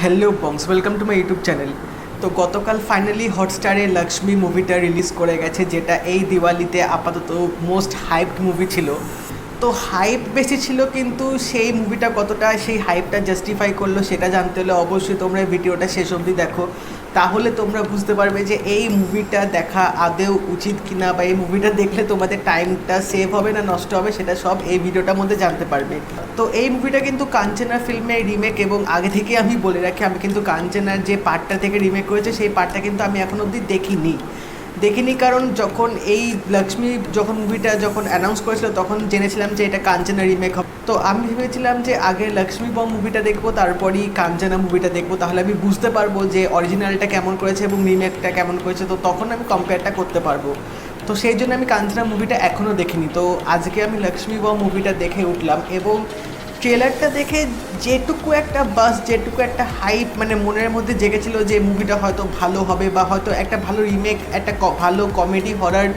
Hello বংস, welcome to my YouTube channel. তো গতকাল ফাইনালি হটস্টারে লক্ষ্মী মুভিটা রিলিজ করে গেছে, যেটা এই দিওয়ালিতে আপাতত মোস্ট হাইপড মুভি ছিল। তো হাইপ বেশি ছিল, কিন্তু সেই মুভিটা কতটা সেই হাইপটা জাস্টিফাই করলো সেটা জানতে হলে অবশ্যই তোমরা ভিডিওটা শেষ অবধি দেখো। তাহলে তোমরা বুঝতে পারবে যে এই মুভিটা দেখা আদৌ উচিত কিনা, বা এই মুভিটা দেখলে তোমাদের টাইমটা সেভ হবে না নষ্ট হবে, সেটা সব এই ভিডিওটার মধ্যে জানতে পারবে। তো এই মুভিটা কিন্তু কাঞ্চনা ফিল্মের রিমেক, এবং আগে থেকে আমি বলে রাখি আমি কিন্তু কাঞ্চনার যে পার্টটা থেকে রিমেক করেছে সেই পার্টটা কিন্তু আমি এখন অবধি দেখিনি কারণ যখন এই লক্ষ্মী মুভিটা যখন অ্যানাউন্স করেছিল তখন জেনেছিলাম যে এটা কাঞ্চনা রিমেক হবে। তো আমি ভেবেছিলাম যে আগে লক্ষ্মী বম মুভিটা দেখবো, তারপরই কাঞ্চনা মুভিটা দেখবো, তাহলে আমি বুঝতে পারবো যে অরিজিনালটা কেমন করেছে এবং রিমেকটা কেমন করেছে, তো তখন আমি কম্পেয়ারটা করতে পারবো। তো সেই জন্য আমি কাঞ্চনা মুভিটা এখনও দেখিনি। তো আজকে আমি লক্ষ্মী বম মুভিটা দেখে উঠলাম, এবং ট্রেলারটা দেখে যেটুকু একটা যেটুকু একটা হাইপ মানে মনের মধ্যে জেগেছিল যে মুভিটা হয়তো ভালো হবে, বা হয়তো একটা ভালো রিমেক, একটা ভালো কমেডি হরার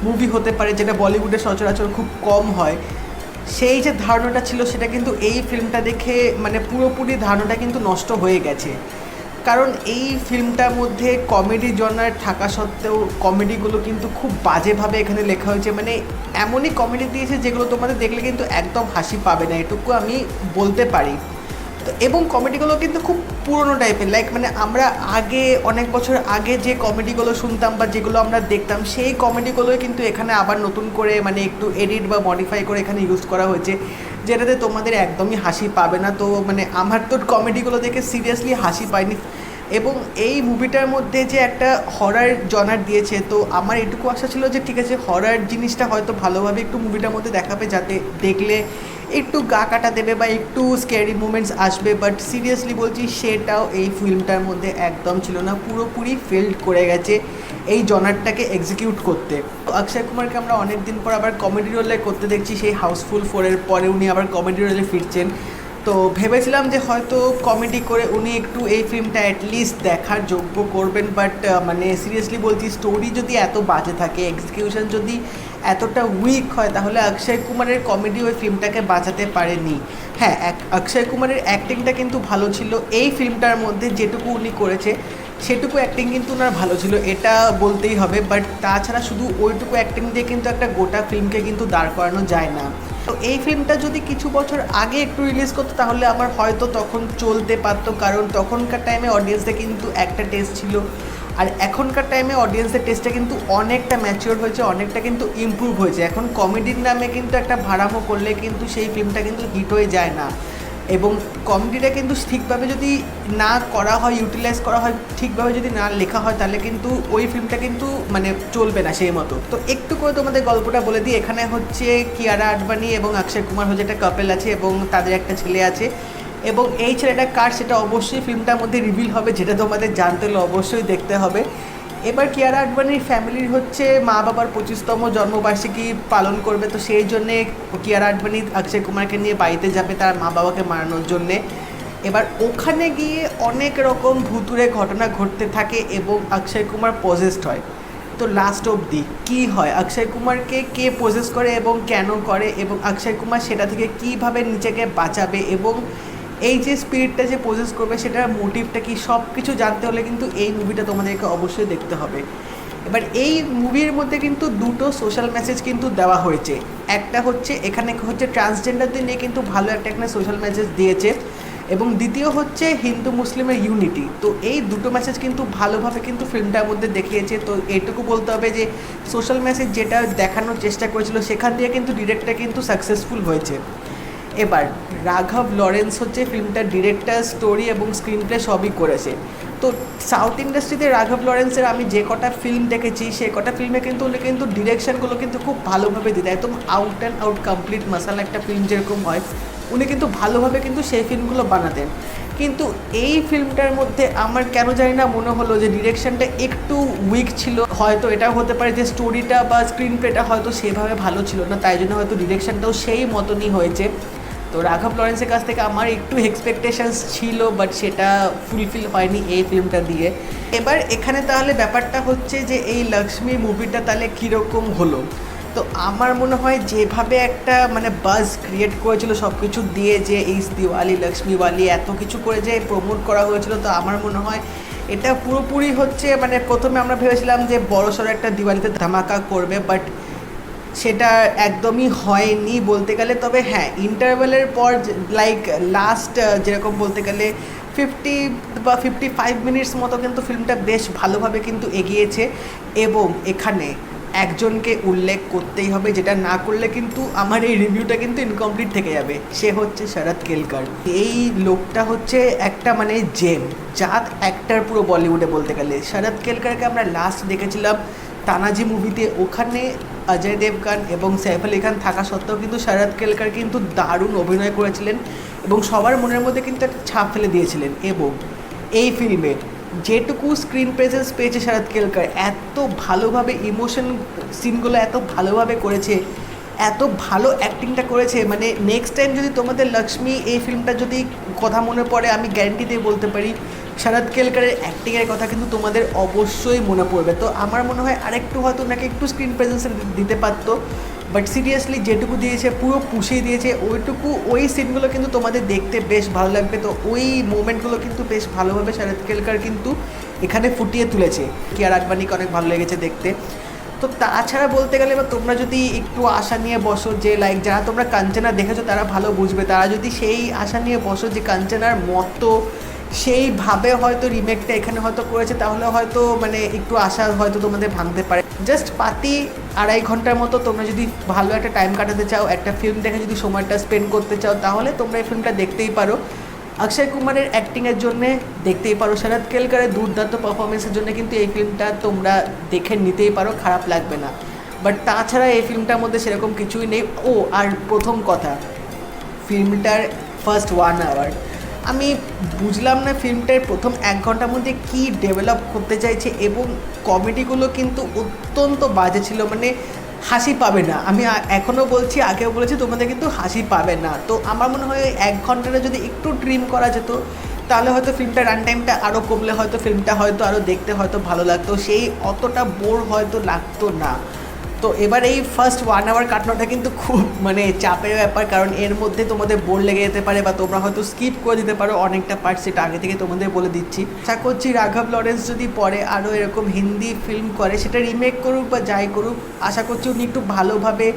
মুভি হতে পারে, যেটা বলিউডে সচরাচর খুব কম হয়, সেই যে ধারণাটা ছিল সেটা কিন্তু এই ফিল্মটা দেখে মানে পুরোপুরি ধারণাটা কিন্তু নষ্ট হয়ে গেছে। কারণ এই ফিল্মটার মধ্যে কমেডি জনার থাকা সত্ত্বেও কমেডিগুলো কিন্তু খুব বাজেভাবে এখানে লেখা হয়েছে, মানে এমনই কমেডি দিয়েছে যেগুলো তোমাদের দেখলে কিন্তু একদম হাসি পাবে না, এটুকু আমি বলতে পারি। তো এবং কমেডিগুলো কিন্তু খুব পুরনো টাইপের, মানে আমরা আগে অনেক বছর আগে যে কমেডিগুলো শুনতাম বা যেগুলো আমরা দেখতাম সেই কমেডিগুলোই কিন্তু এখানে আবার নতুন করে মানে একটু এডিট বা মডিফাই করে এখানে ইউজ করা হয়েছে, যেটাতে তোমাদের একদমই হাসি পাবে না। তো মানে আমার তো কমেডিগুলো দেখে সিরিয়াসলি হাসি পায়নি। এবং এই মুভিটার মধ্যে যে একটা হরার জনার দিয়েছে, তো আমার এটুকু আশা ছিল যে ঠিক আছে হরার জিনিসটা হয়তো ভালোভাবে একটু মুভিটার মধ্যে দেখাবে, যাতে দেখলে একটু গা কাটা দেবে বা একটু স্ক্যারি মুভমেন্টস আসবে, বাট সিরিয়াসলি বলছি সেটাও এই ফিল্মটার মধ্যে একদম ছিল না, পুরোপুরি ফেল্ড করে গেছে এই জনারটাকে এক্সিকিউট করতে। অক্ষয় কুমারকে আমরা অনেক দিন পর আবার কমেডি রোলে করতে দেখছি, সেই হাউসফুল 4-এর পরে উনি আবার কমেডি রোলে ফিরছেন। তো ভেবেছিলাম যে হয়তো কমেডি করে উনি একটু এই ফিল্মটা অ্যাটলিস্ট দেখার যোগ্য করবেন, বাট মানে সিরিয়াসলি বলছি স্টোরি যদি এত বাজে থাকে, এক্সিকিউশন যদি এতটা উইক হয়, তাহলে অক্ষয় কুমারের কমেডি ওই ফিল্মটাকে বাঁচাতে পারেনি। হ্যাঁ, অক্ষয় কুমারের অ্যাক্টিংটা কিন্তু ভালো ছিল, এই ফিল্মটার মধ্যে যেটুকু উনি করেছে সেটুকু অ্যাক্টিং কিন্তু ওনার ভালো ছিল, এটা বলতেই হবে। বাট তাছাড়া শুধু ওইটুকু অ্যাক্টিং দিয়ে কিন্তু একটা গোটা ফিল্মকে কিন্তু দাঁড় করানো যায় না। তো এই ফিল্মটা যদি কিছু বছর আগে একটু রিলিজ করতো তাহলে আমার হয়তো তখন চলতে পারতো, কারণ তখনকার টাইমে অডিয়েন্সদের কিন্তু একটা টেস্ট ছিল, আর এখনকার টাইমে অডিয়েন্সের টেস্টটা কিন্তু অনেকটা ম্যাচিওর হয়েছে, অনেকটা কিন্তু ইমপ্রুভ হয়েছে। এখন কমেডির নামে কিন্তু একটা ভাড়ামো করলে কিন্তু সেই ফিল্মটা কিন্তু হিট হয়ে যায় না, এবং কমেডিটা কিন্তু ঠিকভাবে যদি না করা হয়, ইউটিলাইজ করা হয়, ঠিকভাবে যদি না লেখা হয়, তাহলে কিন্তু ওই ফিল্মটা কিন্তু মানে চলবে না সেই মতো। তো একটু করে তোমাদের গল্পটা বলে দিই। এখানে হচ্ছে কিয়ারা আডবাণী এবং অক্ষয় কুমার হচ্ছে একটা কাপল আছে, এবং তাদের একটা ছেলে আছে, এবং এই ছেলেটা কার সেটা অবশ্যই ফিল্মটার মধ্যে রিভিল হবে, যেটা তোমাদের জানতে হলে অবশ্যই দেখতে হবে। এবার কিয়ারা আডবাণীর ফ্যামিলির হচ্ছে মা বাবার 25তম জন্মবার্ষিকী পালন করবে, তো সেই জন্যে কিয়ারা আডবাণী অক্ষয় কুমারকে নিয়ে বাড়িতে যাবে তার মা বাবাকে মারানোর জন্যে। এবার ওখানে গিয়ে অনেক রকম ভুতুড়ে ঘটনা ঘটতে থাকে, এবং অক্ষয় কুমার পজেসড হয়। তো লাস্ট অবধি কী হয়, অক্ষয় কুমারকে কে পজেস করে এবং কেন করে, এবং অক্ষয় কুমার সেটা থেকে কীভাবে নিজেকে বাঁচাবে, এবং এই যে স্পিরিটটা যে পজেস করবে সেটার মোটিভটা কি, সব কিছু জানতে হলে কিন্তু এই মুভিটা তোমাদেরকে অবশ্যই দেখতে হবে। এবার এই মুভির মধ্যে কিন্তু দুটো সোশ্যাল মেসেজ কিন্তু দেওয়া হয়েছে। একটা হচ্ছে এখানে হচ্ছে ট্রান্সজেন্ডারদের নিয়ে কিন্তু ভালো একটা এখানে সোশ্যাল মেসেজ দিয়েছে, এবং দ্বিতীয় হচ্ছে হিন্দু মুসলিমের ইউনিটি। তো এই দুটো মেসেজ কিন্তু ভালোভাবে কিন্তু ফিল্মটার মধ্যে দেখিয়েছে। তো এইটুকু বলতে হবে যে সোশ্যাল মেসেজ যেটা দেখানোর চেষ্টা করেছিল সেখান থেকে কিন্তু ডিরেক্টর কিন্তু সাকসেসফুল হয়েছে। এবার রাঘব লরেন্স হচ্ছে ফিল্মটার ডিরেক্টর, স্টোরি এবং স্ক্রিন প্লে সবই করেছে। তো সাউথ ইন্ডাস্ট্রিতে রাঘব লরেন্সের আমি যে কটা ফিল্ম দেখেছি সে কটা ফিল্মে কিন্তু উনি কিন্তু ডিরেকশানগুলো কিন্তু খুব ভালোভাবে দিতে, একদম আউট অ্যান্ড আউট কমপ্লিট মশালা একটা ফিল্ম যেরকম হয় উনি কিন্তু ভালোভাবে কিন্তু সেই ফিল্মগুলো বানাতেন। কিন্তু এই ফিল্মটার মধ্যে আমার কেন জানি না মনে হলো যে ডিরেকশানটা একটু উইক ছিল। হয়তো এটাও হতে পারে যে স্টোরিটা বা স্ক্রিন প্লেটা হয়তো সেভাবে ভালো ছিল না, তাই জন্য হয়তো ডিরেকশানটাও সেই মতনই হয়েছে। তো রাঘব লরেন্সের কাছ থেকে আমার একটু এক্সপেকটেশনস ছিল, বাট সেটা ফুলফিল হয়নি এই ফিল্মটা দিয়ে। এবার এখানে তাহলে ব্যাপারটা হচ্ছে যে এই লক্ষ্মী মুভিটা তাহলে কীরকম হলো। তো আমার মনে হয় যেভাবে একটা মানে বাজ ক্রিয়েট করেছিল সব কিছু দিয়ে, যে এই দিওয়ালি লক্ষ্মীওয়ালি এত কিছু করে যে প্রমোট করা হয়েছিল, তো আমার মনে হয় এটা পুরোপুরি হচ্ছে মানে প্রথমে আমরা ভেবেছিলাম যে বড়সড় একটা দিওয়ালিতে ধামাকা করবে, বাট সেটা একদমই হয়নি বলতে গেলে। তবে হ্যাঁ, ইন্টারভেলের পর লাইক লাস্ট যেরকম বলতে গেলে 50 বা 55 মিনিটস মতো কিন্তু ফিল্মটা বেশ ভালোভাবে কিন্তু এগিয়েছে। এবং এখানে একজনকে উল্লেখ করতেই হবে, যেটা না করলে কিন্তু আমার এই রিভিউটা কিন্তু ইনকমপ্লিট থেকে যাবে। সে হচ্ছে শরৎ কেলকার। এই লোকটা হচ্ছে একটা মানে জেম, জাত অ্যাক্টার পুরো বলিউডে বলতে গেলে। শরৎ কেলকারকে আমরা লাস্ট দেখেছিলাম তানাজি মুভিতে, ওখানে অজয় দেবগান এবং সৈফ আলি খান থাকা সত্ত্বেও কিন্তু শরৎ কেলকার কিন্তু দারুণ অভিনয় করেছিলেন এবং সবার মনের মধ্যে কিন্তু একটা ছাপ ফেলে দিয়েছিলেন। এবং এই ফিল্মে যেটুকু স্ক্রিন প্রেজেন্স পেয়েছে শরৎ কেলকার, এত ভালোভাবে ইমোশন সিনগুলো এত ভালোভাবে করেছে, এত ভালো অ্যাক্টিংটা করেছে, মানে নেক্সট টাইম যদি তোমাদের লক্ষ্মী এই ফিল্মটা যদি কথা মনে পড়ে, আমি গ্যারান্টি দিয়ে বলতে পারি শরৎ কেলকারের অ্যাক্টিংয়ের কথা কিন্তু তোমাদের অবশ্যই মনে পড়বে। তো আমার মনে হয় আরেকটু হয়তো ওনাকে একটু স্ক্রিন প্রেজেন্স দিতে পারতো, বাট সিরিয়াসলি যেটুকু দিয়েছে পুরো পুষিয়ে দিয়েছে। ওইটুকু ওই সিনগুলো কিন্তু তোমাদের দেখতে বেশ ভালো লাগবে। তো ওই মোমেন্টগুলো কিন্তু বেশ ভালোভাবে শরৎ কেলকার কিন্তু এখানে ফুটিয়ে তুলেছে। কিয়ার আডবাণীকে অনেক ভালো লেগেছে দেখতে। তো তাছাড়া বলতে গেলে বা তোমরা যদি একটু আশা নিয়ে বসো যে লাইক যারা তোমরা কাঞ্চনা দেখেছো তারা ভালো বুঝবে, তারা যদি সেই আশা নিয়ে বসো যে কাঞ্চনার মতো সেইভাবে হয়তো রিমেকটা এখানে হয়তো করেছে, তাহলে হয়তো মানে একটু আশা হয়তো তোমাদের ভাঙতে পারে। জাস্ট পাতি 2.5 ঘন্টার মতো তোমরা যদি ভালো একটা টাইম কাটাতে চাও, একটা ফিল্ম দেখে যদি সময়টা স্পেন্ড করতে চাও, তাহলে তোমরা এই ফিল্মটা দেখতেই পারো। অক্ষয় কুমারের অ্যাক্টিংয়ের জন্যে দেখতেই পারো, শরৎ কেলকারের দুর্দান্ত পারফরমেন্সের জন্য কিন্তু এই ফিল্মটা তোমরা দেখে নিতেই পারো, খারাপ লাগবে না। বাট তাছাড়া এই ফিল্মটার মধ্যে সেরকম কিছুই নেই। ও আর প্রথম কথা, ফিল্মটার ফার্স্ট 1 আওয়ার আমি বুঝলাম না ফিল্মটার প্রথম 1 ঘন্টার মধ্যে কী ডেভেলপ করতে চাইছে, এবং কমেডিগুলো কিন্তু অত্যন্ত বাজে ছিল, মানে হাসি পাবে না। আমি এখনও বলছি, আগেও বলেছি, তোমাদের কিন্তু হাসি পাবে না। তো আমার মনে হয় 1 ঘন্টাটা যদি একটু ট্রিম করা যেত, তাহলে হয়তো ফিল্মটা রান টাইমটা আরও কমলে হয়তো ফিল্মটা হয়তো আরও দেখতে হয়তো ভালো লাগতো, সেই অতটা বোর হয়তো লাগতো না। তো এবার এই ফার্স্ট 1 আওয়ার কাটানোটা কিন্তু খুব মানে চাপের ব্যাপার, কারণ এর মধ্যে তোমাদের বোর লেগে যেতে পারে বা তোমরা হয়তো স্কিপ করে দিতে পারো অনেকটা পার্ট, সেটা আগে থেকে তোমাদের বলে দিচ্ছি। আশা করছি রাঘব লরেন্স যদি পরে আরও এরকম হিন্দি ফিল্ম করে, সেটা রিমেক করুক বা যাই করুক, আশা করছি উনি একটু ভালোভাবে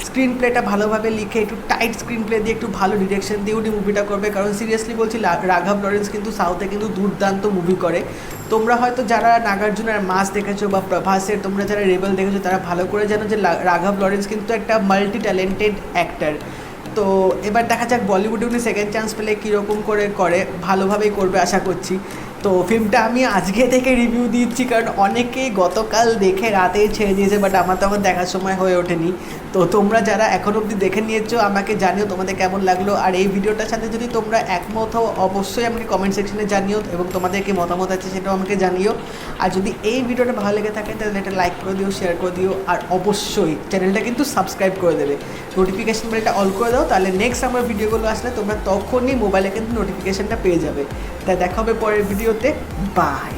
স্ক্রিন প্লেটা ভালোভাবে লিখে একটু টাইট স্ক্রিন প্লে দিয়ে একটু ভালো ডিরেকশন দিয়ে উনি মুভিটা করবে। কারণ সিরিয়াসলি বলছি, রাঘব লরেন্স কিন্তু সাউথে কিন্তু দুর্দান্ত মুভি করে। তোমরা হয়তো যারা নাগার্জুনের মাস দেখেছো বা প্রভাসের, তোমরা যারা রেবেল দেখেছো, তারা ভালো করে জানো যে রাঘব লরেন্স কিন্তু একটা মাল্টি ট্যালেন্টেড অ্যাক্টার। তো এবার দেখা যাক বলিউডে উনি সেকেন্ড চান্স পেলে কীরকম করে ভালোভাবেই করবে আশা করছি। তো ফিল্মটা আমি আজকে থেকে রিভিউ দিচ্ছি, কারণ অনেকেই গতকাল দেখে রাতেই ছেড়ে দিয়েছে, বাট আমার তখন দেখার সময় হয়ে ওঠেনি। তো তোমরা যারা এখন অবধি দেখে নিয়েছো আমাকে জানিও তোমাদের কেমন লাগলো, আর এই ভিডিওটার সাথে যদি তোমরা একমত হও অবশ্যই আমাকে কমেন্ট সেকশনে জানিও, এবং তোমাদের কি মতামত আছে সেটাও আমাকে জানিও। আর যদি এই ভিডিওটা ভালো লেগে থাকে তাহলে এটা লাইক করে দিও, শেয়ার করে দিও, আর অবশ্যই চ্যানেলটা কিন্তু সাবস্ক্রাইব করে দেবে, নোটিফিকেশন বেলটা অল করে দাও, তাহলে নেক্সট আমার ভিডিওগুলো আসলে তোমরা তখনই মোবাইলে কিন্তু নোটিফিকেশনটা পেয়ে যাবে। তাই দেখা হবে পরের ভিডিওতে, বাই।